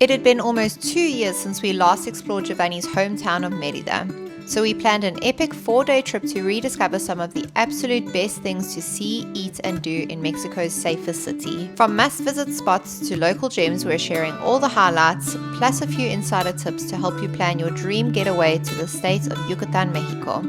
It had been almost 2 years since we last explored Giovanni's hometown of Merida, so we planned an epic 4-day trip to rediscover some of the absolute best things to see, eat, and do in Mexico's safest city. From must-visit spots to local gems, we're sharing all the highlights, plus a few insider tips to help you plan your dream getaway to the state of Yucatan, Mexico.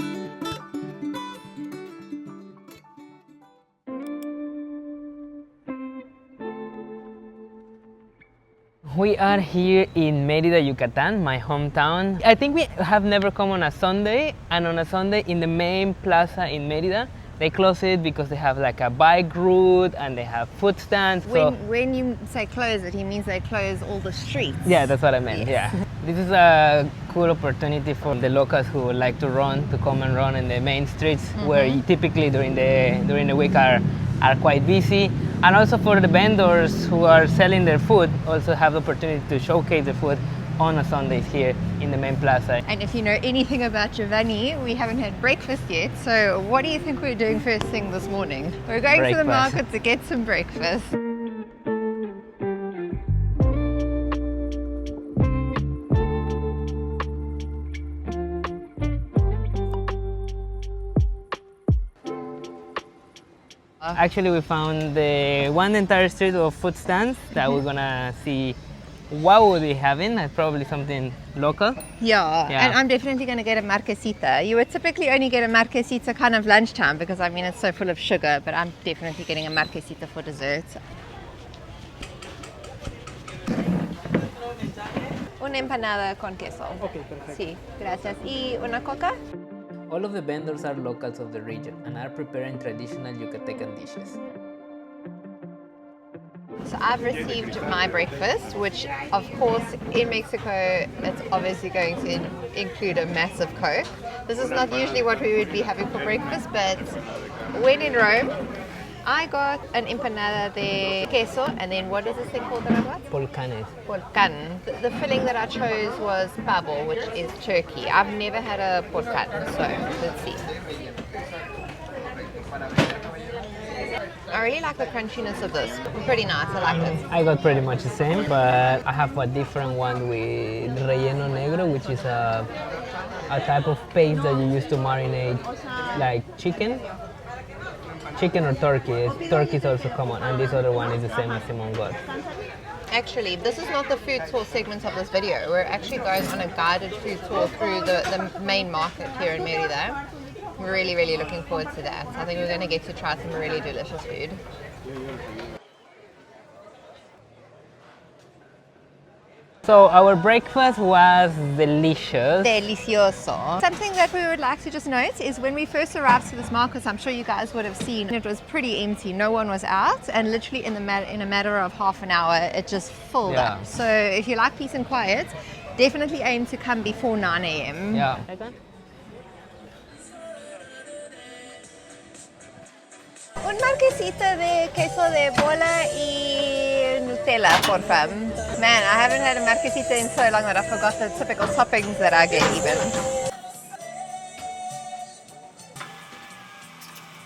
We are here in Merida, Yucatan, my hometown. I think we have never come on a Sunday, and on a Sunday in the main plaza in Merida, they close it because they have like a bike route and they have food stands. When you say close it, he means they close all the streets. Yeah, that's what I meant, yes. Yeah. This is a cool opportunity for the locals who would like to come and run in the main streets, where typically during the week are quite busy. And also for the vendors who are selling their food, also have the opportunity to showcase the food on a Sundays here in the main plaza. And if you know anything about Giovanni, we haven't had breakfast yet. So what do you think we're doing first thing this morning? We're going to the market to get some breakfast. Actually, we found one entire street of food stands that we're gonna see what we'll be having. Probably something local. Yeah, and I'm definitely going to get a marquesita. You would typically only get a marquesita kind of lunchtime because I mean it's so full of sugar, but I'm definitely getting a marquesita for dessert. Una empanada con queso. Okay, perfect. Sí, gracias. ¿Y una coca? All of the vendors are locals of the region and are preparing traditional Yucatecan dishes. So I've received my breakfast, which of course in Mexico it's obviously going to include a massive Coke. This is not usually what we would be having for breakfast, but when in Rome, I got an empanada de queso, and then what is this thing called that I got? Polcanes. Polcan. The filling that I chose was pavo, which is turkey. I've never had a polcan, so let's see. I really like the crunchiness of this. Pretty nice, I like it. I got pretty much the same, but I have a different one with relleno negro, which is a type of paste that you use to marinate like chicken or turkey. Turkey is also common, and this other one is the same as Simon got. Actually, this is not the food tour segment of this video. We're actually going on a guided food tour through the main market here in Merida. We're really, really looking forward to that. I think we're going to get to try some really delicious food. So our breakfast was delicious. Delicioso. Something that we would like to just note is when we first arrived to this market, I'm sure you guys would have seen, it was pretty empty. No one was out, and literally in a matter of half an hour, it just filled up. So if you like peace and quiet, definitely aim to come before 9 a.m. Yeah. Un marquesita de queso de bola y Nutella, por favor. Man, I haven't had a marquesita in so long that I forgot the typical toppings that I get even.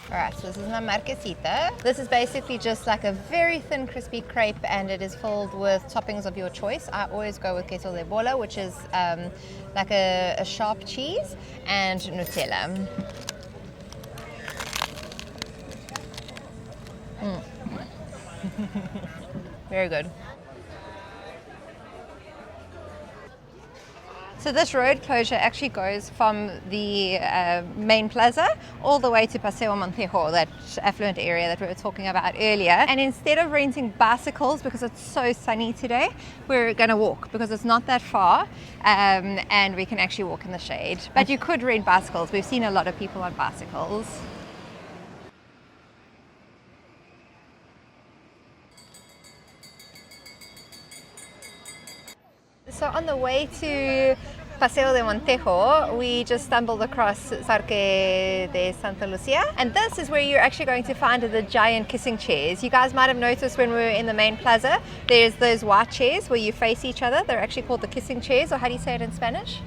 Alright, so this is my marquesita. This is basically just like a very thin crispy crepe, and it is filled with toppings of your choice. I always go with queso de bola, which is like a sharp cheese, and Nutella. Very good. So this road closure actually goes from the main plaza all the way to Paseo Montejo, that affluent area that we were talking about earlier. And instead of renting bicycles, because it's so sunny today, we're going to walk because it's not that far, and we can actually walk in the shade. But you could rent bicycles. We've seen a lot of people on bicycles. So on the way to Paseo de Montejo, we just stumbled across Parque de Santa Lucia, and this is where you're actually going to find the giant kissing chairs. You guys might have noticed when we were in the main plaza, there's those white chairs where you face each other. They're actually called the kissing chairs, or how do you say it in Spanish?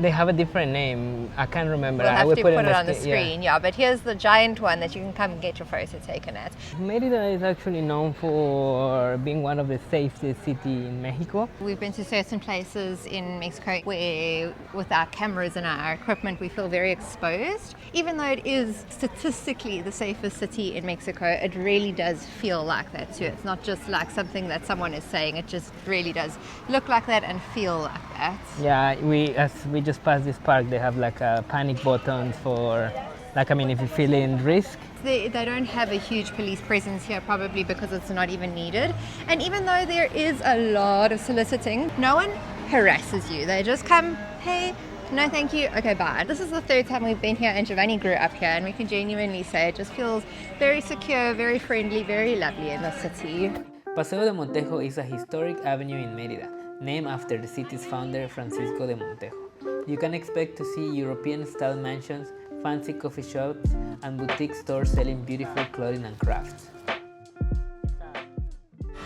They have a different name. I can't remember. We'll I have will to put in it on the yeah. screen, yeah. But here's the giant one that you can come and get your photo taken at. Merida is actually known for being one of the safest cities in Mexico. We've been to certain places in Mexico where with our cameras and our equipment we feel very exposed. Even though it is statistically the safest city in Mexico, it really does feel like that too. It's not just like something that someone is saying, it just really does look like that and feel like that. Yeah, as we just passed this park, they have like a panic button for, like, I mean, if you feel in risk. They don't have a huge police presence here, probably because it's not even needed. And even though there is a lot of soliciting, no one harasses you. They just come, hey, no thank you, okay, bye. This is the third time we've been here, and Giovanni grew up here, and we can genuinely say it just feels very secure, very friendly, very lovely in the city. Paseo de Montejo is a historic avenue in Merida, named after the city's founder, Francisco de Montejo. You can expect to see European-style mansions, fancy coffee shops, and boutique stores selling beautiful clothing and crafts.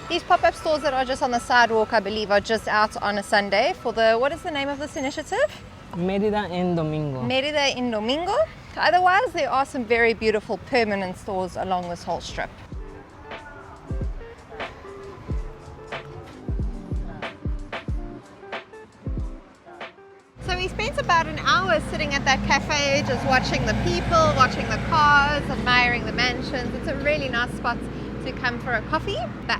These pop-up stores that are just on the sidewalk, I believe, are just out on a Sunday for the, what is the name of this initiative? Merida en Domingo. Merida en Domingo. Otherwise, there are some very beautiful permanent stores along this whole strip. So we spent about an hour sitting at that cafe, just watching the people, watching the cars, admiring the mansions. It's a really nice spot to come for a coffee, but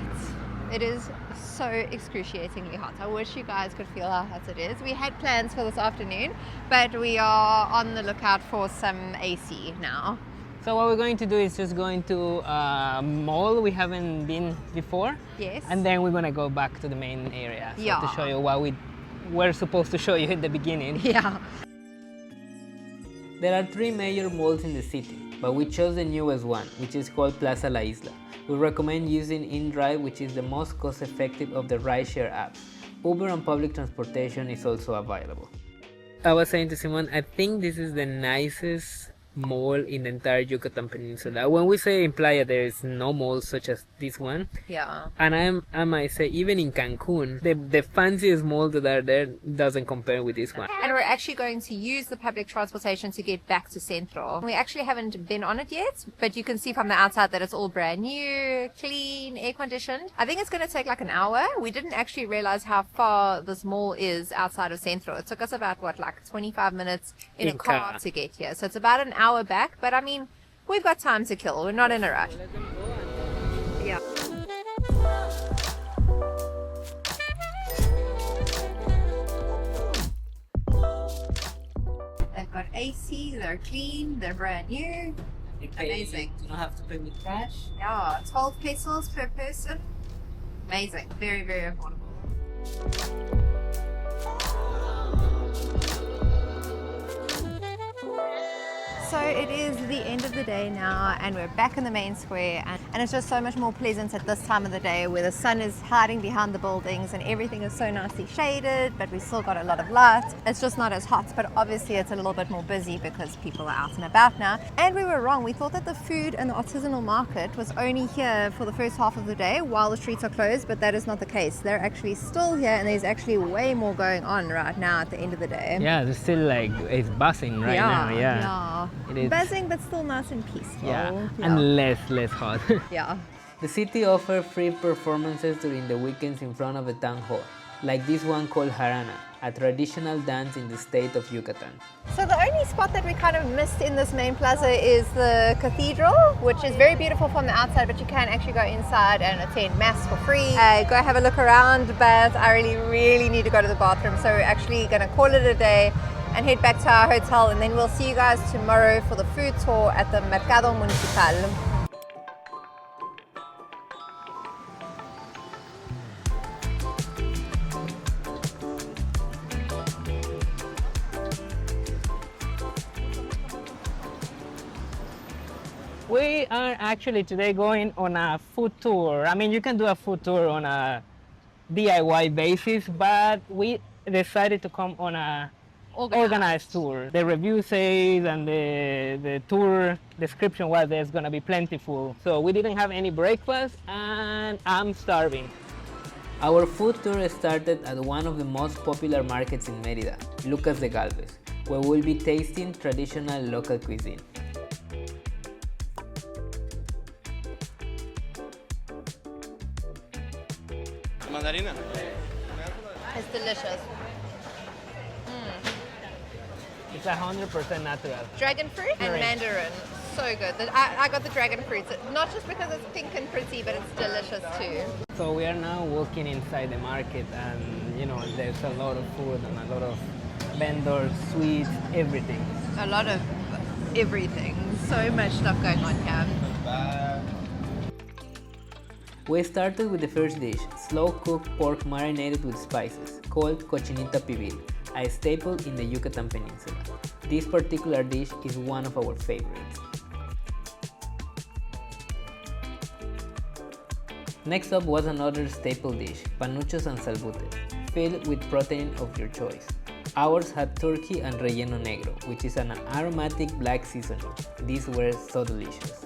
it is so excruciatingly hot. I wish you guys could feel how hot it is. We had plans for this afternoon, but we are on the lookout for some AC now. So what we're going to do is just going to a mall we haven't been before. Yes. And then we're going to go back to the main area, so Yeah. to show you what we were supposed to show you in the beginning. Yeah. There are 3 major malls in the city, but we chose the newest one, which is called Plaza La Isla. We recommend using InDrive, which is the most cost-effective of the rideshare apps. Uber and public transportation is also available. I was saying to Simon, I think this is the nicest mall in the entire Yucatan Peninsula. When we say in Playa, there is no malls such as this one. Yeah. And I might say, even in Cancun, the fanciest mall that are there doesn't compare with this one. And we're actually going to use the public transportation to get back to Central. We actually haven't been on it yet, but you can see from the outside that it's all brand new, clean, air conditioned. I think it's going to take like an hour. We didn't actually realize how far this mall is outside of Central. It took us about, like 25 minutes in a car to get here. So it's about an hour back, but I mean, we've got time to kill. We're not in a rush. Yeah. They've got AC, they're clean, they're brand new. Amazing. You don't have to pay with cash. Yeah, 12 pesos per person. Amazing. Very, very affordable. So it is the end of the day now, and we're back in the main square, and it's just so much more pleasant at this time of the day where the sun is hiding behind the buildings and everything is so nicely shaded, but we still got a lot of light. It's just not as hot, but obviously it's a little bit more busy because people are out and about now. And we were wrong. We thought that the food and the artisanal market was only here for the first half of the day while the streets are closed, but that is not the case. They're actually still here, and there's actually way more going on right now at the end of the day. Yeah, it's still like, it's buzzing right now. Yeah. It is. Buzzing, but still nice and peaceful. Yeah, and less hot. Yeah. The city offers free performances during the weekends in front of the town hall, like this one called Jarana, a traditional dance in the state of Yucatan. So the only spot that we kind of missed in this main plaza is the Cathedral, which is very beautiful from the outside, but you can actually go inside and attend mass for free. Go have a look around, but I really need to go to the bathroom, so we're actually going to call it a day and head back to our hotel, and then we'll see you guys tomorrow for the food tour at the Mercado Municipal. We are actually today going on a food tour. I mean, you can do a food tour on a DIY basis, but we decided to come on a organized tour. The review says, and the tour description was there's gonna be plentiful. So we didn't have any breakfast, and I'm starving. Our food tour started at one of the most popular markets in Merida, Lucas de Galvez, where we'll be tasting traditional local cuisine. Mandarina. It's delicious. It's 100% natural. Dragon fruit and Very. mandarin. So good. I got the dragon fruit, not just because it's pink and pretty, but it's delicious too. So we are now walking inside the market, and you know, there's a lot of food and a lot of vendors, sweets, everything. A lot of everything. So much stuff going on here. We started with the first dish, slow-cooked pork marinated with spices, called cochinita pibil, a staple in the Yucatan Peninsula. This particular dish is one of our favorites. Next up was another staple dish, panuchos and salbutes, filled with protein of your choice. Ours had turkey and relleno negro, which is an aromatic black seasoning. These were so delicious.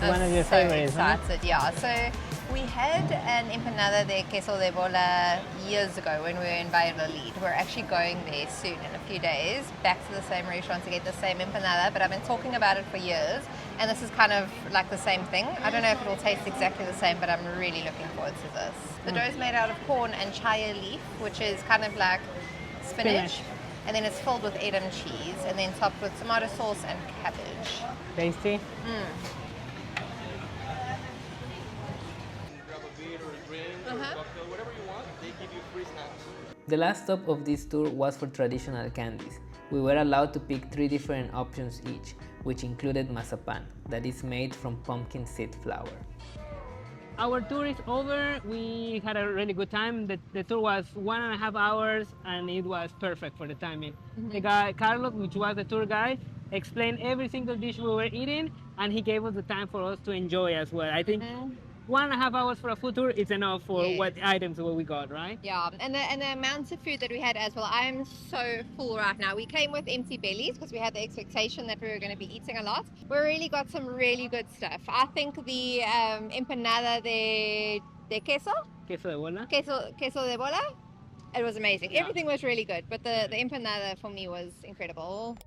One of your favorites, huh? Excited, yeah. So we had an empanada de queso de bola years ago when we were in Valladolid. We're actually going there soon in a few days, back to the same restaurant to get the same empanada, but I've been talking about it for years, and this is kind of like the same thing. I don't know if it will taste exactly the same, but I'm really looking forward to this. The dough is made out of corn and chaya leaf, which is kind of like spinach. And then it's filled with Edam cheese, and then topped with tomato sauce and cabbage. Tasty? Whatever you want, they give you free snacks. The last stop of this tour was for traditional candies. We were allowed to pick 3 different options each, which included mazapan, that is made from pumpkin seed flour. Our tour is over. We had a really good time. The tour was 1.5 hours, and it was perfect for the timing. The guy, Carlos, which was the tour guide, explained every single dish we were eating, and he gave us the time for us to enjoy as well. I think 1.5 hours for a food tour is enough for what items we got, right? Yeah, and the amounts of food that we had as well. I'm so full right now. We came with empty bellies because we had the expectation that we were going to be eating a lot. We really got some really good stuff. I think the empanada de queso, Queso de bola. queso de bola, it was amazing. Yeah. Everything was really good, but the empanada for me was incredible.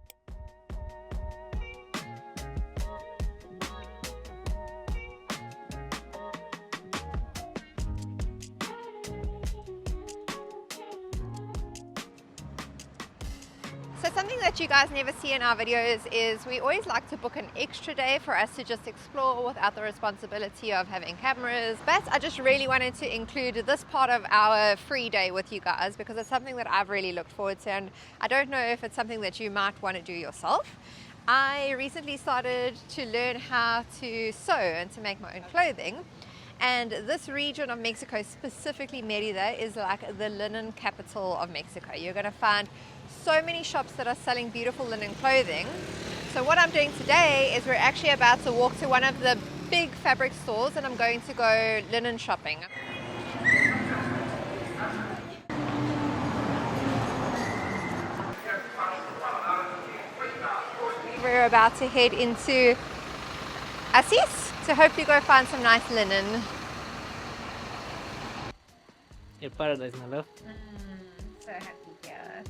So something that you guys never see in our videos is we always like to book an extra day for us to just explore without the responsibility of having cameras. But I just really wanted to include this part of our free day with you guys because it's something that I've really looked forward to, and I don't know if it's something that you might want to do yourself. I recently started to learn how to sew and to make my own clothing. And this region of Mexico, specifically Merida, is like the linen capital of Mexico. You're going to find so many shops that are selling beautiful linen clothing. So what I'm doing today is we're actually about to walk to one of the big fabric stores, and I'm going to go linen shopping. We're about to head into Asís to hopefully go find some nice linen. Your paradise, my love. So happy here.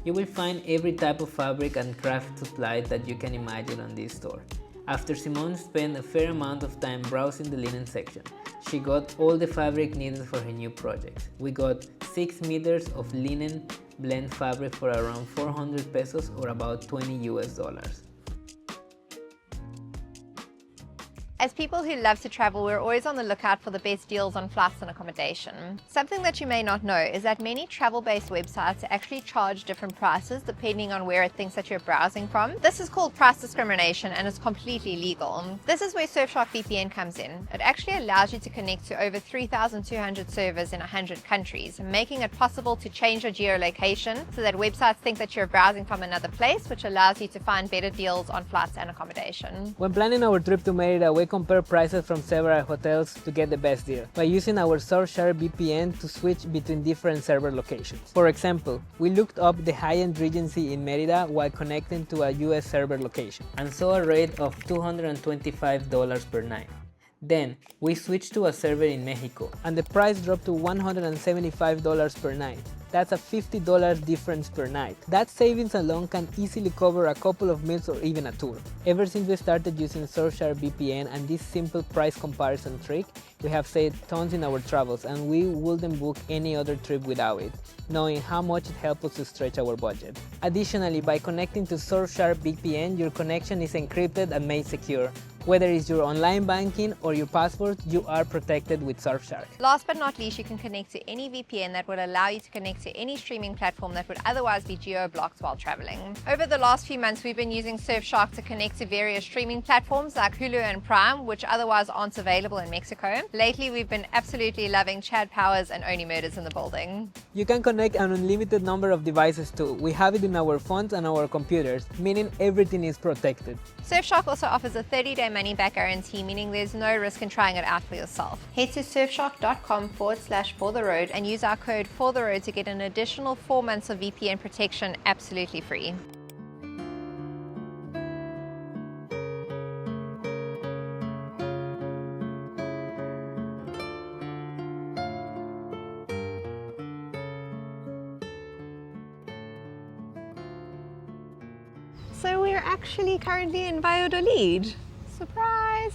You will find every type of fabric and craft supply that you can imagine on this store. After Simone spent a fair amount of time browsing the linen section, she got all the fabric needed for her new project. We got 6 meters of linen blend fabric for around 400 pesos or about $20 US. As people who love to travel, we're always on the lookout for the best deals on flights and accommodation. Something that you may not know is that many travel-based websites actually charge different prices depending on where it thinks that you're browsing from. This is called price discrimination, and it's completely legal. This is where Surfshark VPN comes in. It actually allows you to connect to over 3,200 servers in 100 countries, making it possible to change your geolocation so that websites think that you're browsing from another place, which allows you to find better deals on flights and accommodation. When planning our trip to Merida, we we compare prices from several hotels to get the best deal by using our Surfshark VPN to switch between different server locations. For example, we looked up the high-end Regency in Merida while connecting to a US server location and saw a rate of $225 per night. Then we switched to a server in Mexico and the price dropped to $175 per night. That's a $50 difference per night. That savings alone can easily cover a couple of meals or even a tour. Ever since we started using Surfshark VPN and this simple price comparison trick, we have saved tons in our travels and we wouldn't book any other trip without it, knowing how much it helps us to stretch our budget. Additionally, by connecting to Surfshark VPN, your connection is encrypted and made secure. Whether it's your online banking or your passport, you are protected with Surfshark. Last but not least, you can connect to any VPN that will allow you to connect to any streaming platform that would otherwise be geo-blocked while traveling. Over the last few months, we've been using Surfshark to connect to various streaming platforms like Hulu and Prime, which otherwise aren't available in Mexico. Lately, we've been absolutely loving Chad Powers and Only Murders in the building. You can connect an unlimited number of devices too. We have it in our phones and our computers, meaning everything is protected. Surfshark also offers a 30-day money-back guarantee, meaning there's no risk in trying it out for yourself. Head to surfshark.com/fortheroad and use our code fortheroad to get an additional 4 months of VPN protection absolutely free. So we're actually currently in Valladolid. Surprise!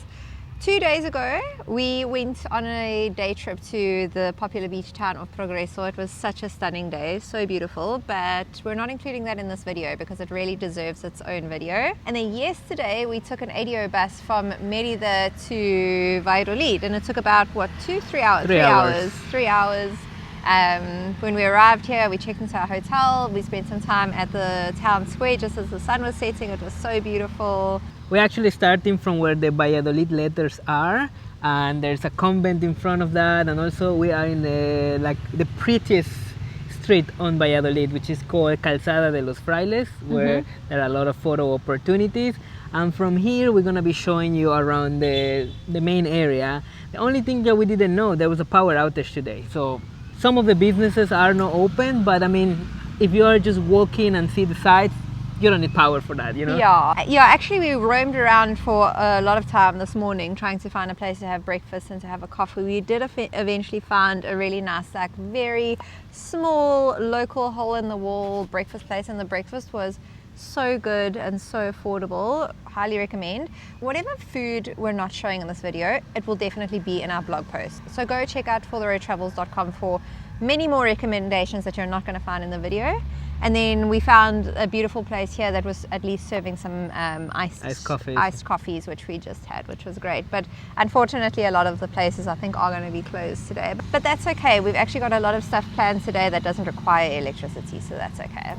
2 days ago, we went on a day trip to the popular beach town of Progreso. It was such a stunning day, so beautiful, but we're not including that in this video because it really deserves its own video. And then yesterday, we took an ADO bus from Merida to Valladolid, and it took about, what, 3 hours? 3 hours. 3 hours. When we arrived here, we checked into our hotel. We spent some time at the town square just as the sun was setting. It was so beautiful. We're actually starting from where the Valladolid letters are, and there's a convent in front of that, and also we are in the prettiest street on Valladolid, which is called Calzada de los Frailes, where there are a lot of photo opportunities. And from here we're gonna be showing you around the main area. The only thing that we didn't know, there was a power outage today, so some of the businesses are not open, but I mean, if you are just walking and see the sights, you don't need power for that, you know? Yeah, actually we roamed around for a lot of time this morning trying to find a place to have breakfast and to have a coffee. We did eventually find a really nice, like very small local hole-in-the-wall breakfast place, and the breakfast was so good and so affordable. Highly recommend. Whatever food we're not showing in this video, it will definitely be in our blog post. So go check out fortheroadtravels.com for many more recommendations that you're not going to find in the video. And then we found a beautiful place here that was at least serving some iced coffees, which we just had, which was great. But unfortunately, a lot of the places I think are going to be closed today. But that's okay. We've actually got a lot of stuff planned today that doesn't require electricity, so that's okay.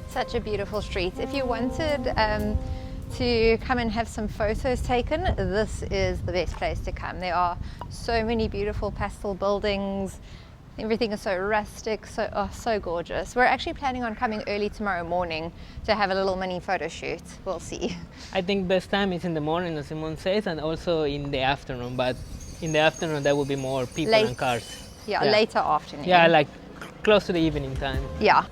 Such a beautiful street. If you wanted to come and have some photos taken, this is the best place to come. There are so many beautiful pastel buildings. Everything is so rustic, so gorgeous. We're actually planning on coming early tomorrow morning to have a little mini photo shoot. We'll see. I think best time is in the morning, as Simon says, and also in the afternoon. But in the afternoon, there will be more people and cars. Yeah, later afternoon. Yeah, like close to the evening time. Yeah.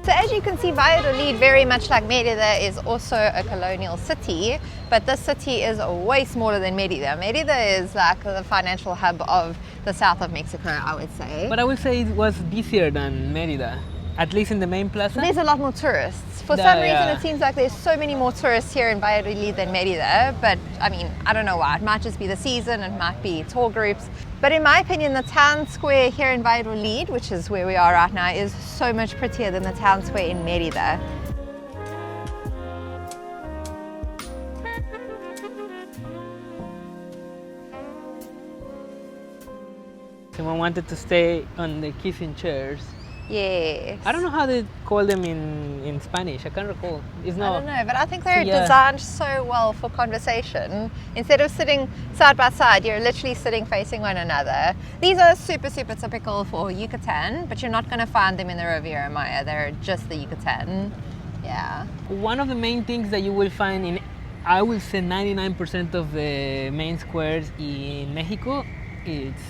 So as you can see, Valladolid, very much like Merida, is also a colonial city, but this city is way smaller than Merida. Merida is like the financial hub of the south of Mexico, I would say. But I would say it was busier than Merida, at least in the main plaza. There's a lot more tourists. For some reason, it seems like there's so many more tourists here in Valladolid than Merida, but I mean, I don't know why. It might just be the season, it might be tour groups. But in my opinion, the town square here in Valladolid, which is where we are right now, is so much prettier than the town square in Merida. Someone wanted to stay on the kissing chairs, Yes. I don't know how they call them in Spanish. I can't recall. It's I not. don't know, but I think they're Yeah. designed so well for conversation. Instead of sitting side by side, you're literally sitting facing one another. These are super, super typical for Yucatan, but you're not going to find them in the Riviera Maya. They're just the Yucatan. Yeah. One of the main things that you will find in, I will say 99% of the main squares in Mexico, it's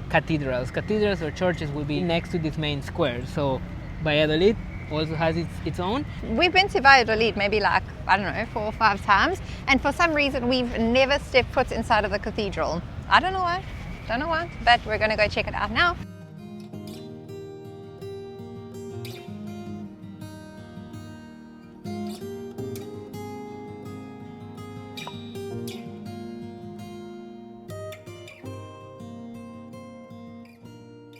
cathedrals. Cathedrals or churches will be next to this main square. So Valladolid also has its own. We've been to Valladolid maybe like, I don't know, 4 or 5 times. And for some reason, we've never stepped foot inside of the cathedral. I don't know why. Don't know why. But we're going to go check it out now.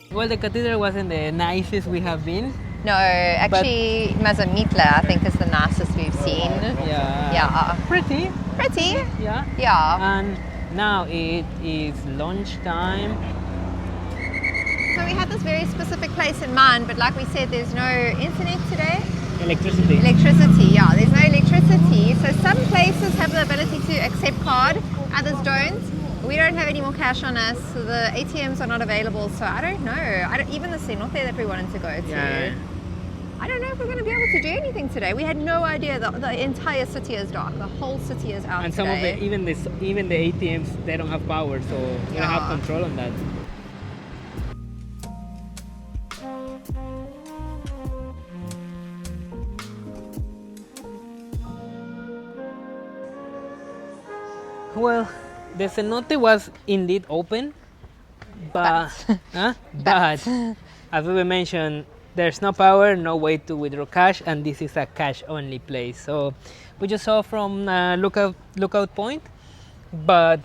Well, the cathedral wasn't the nicest we have been. No, actually, Mazamitla, I think, is the nicest we've seen. Yeah. Yeah. Pretty. Pretty. Yeah. Yeah. And now it is lunchtime. So we had this very specific place in mind, but like we said, there's no internet today. Electricity. Electricity, yeah, there's no electricity. So some places have the ability to accept card, others don't. We don't have any more cash on us. So the ATMs are not available, so I don't know. Even the cenote that we wanted to go to. Yeah. I don't know if we're going to be able to do anything today. We had no idea that the entire city is dark. The whole city is out And today. some of the even the ATMs, they don't have power, so you don't have control on that. Well, the cenote was indeed open, but but as we mentioned, there's no power, no way to withdraw cash, and this is a cash-only place. So we just saw from lookout point, but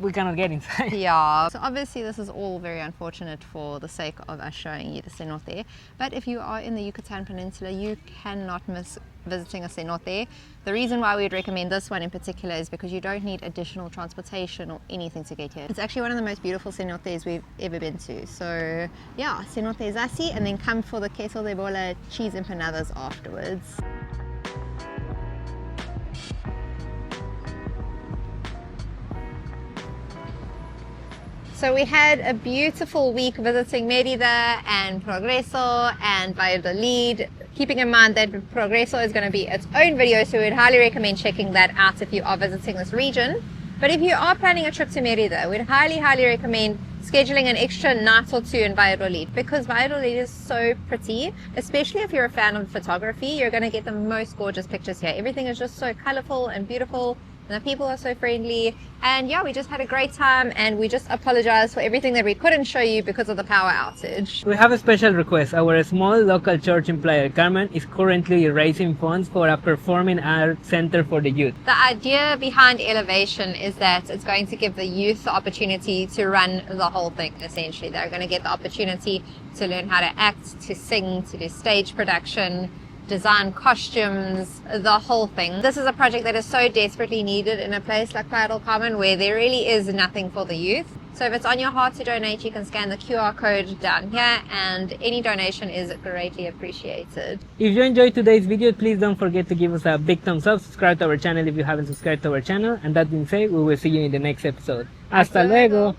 we cannot get inside. Yeah, so obviously this is all very unfortunate for the sake of us showing you the cenote. But if you are in the Yucatan Peninsula, you cannot miss visiting a cenote. The reason why we would recommend this one in particular is because you don't need additional transportation or anything to get here. It's actually one of the most beautiful cenotes we've ever been to. So yeah, cenote Zasi, and then come for the queso de bola cheese empanadas afterwards. So we had a beautiful week visiting Merida and Progreso and Valladolid. Keeping in mind that Progreso is going to be its own video, so we'd highly recommend checking that out if you are visiting this region. But if you are planning a trip to Merida, we'd highly recommend scheduling an extra night or 2 in Valladolid, because Valladolid is so pretty, especially if you're a fan of photography. You're going to get the most gorgeous pictures here. Everything is just so colorful and beautiful. And the people are so friendly, and yeah, we just had a great time, and we just apologize for everything that we couldn't show you because of the power outage. We have a special request. Our small local church in Playa del Carmen is currently raising funds for a performing arts center for the youth. The idea behind Elevation is that it's going to give the youth the opportunity to run the whole thing. Essentially, they're going to get the opportunity to learn how to act, to sing, to do stage production, design costumes, the whole thing. This is a project that is so desperately needed in a place like Playa del Carmen, where there really is nothing for the youth. So if it's on your heart to donate, you can scan the QR code down here, and any donation is greatly appreciated. If you enjoyed today's video, please don't forget to give us a big thumbs up, subscribe to our channel if you haven't subscribed to our channel, and that being said, we will see you in the next episode. Hasta luego!